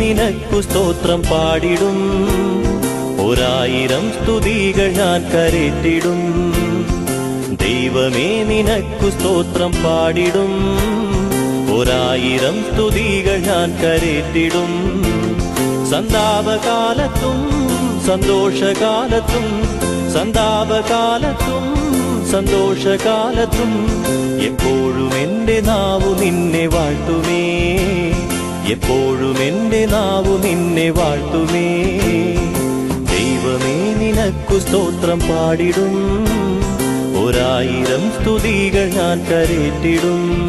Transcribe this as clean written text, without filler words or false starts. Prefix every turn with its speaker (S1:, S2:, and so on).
S1: നിനക്കു സ്തോത്രം പാടിടും. ഒരായിരം സ്തുതികൾ ഞാൻ കരേറ്റിടും. ദൈവമേ നിനക്കു സ്തോത്രം പാടിടും. ഒരായിരം സ്തുതികൾ ഞാൻ കരേറ്റിടും. സന്താപകാലത്തും സന്തോഷകാലത്തും, സന്താപകാലത്തും സന്തോഷകാലത്തും എപ്പോഴും എൻ്റെ നാവു നിന്നെ വാഴ്ത്തുമേ. എപ്പോഴും എൻ്റെ നാവു നിന്നെ വാഴ്ത്തുമേ. ദൈവമേ നിനക്കു സ്തോത്രം പാടിടും. ഒരായിരം സ്തുതികൾ ഞാൻ കരേറ്റിടും.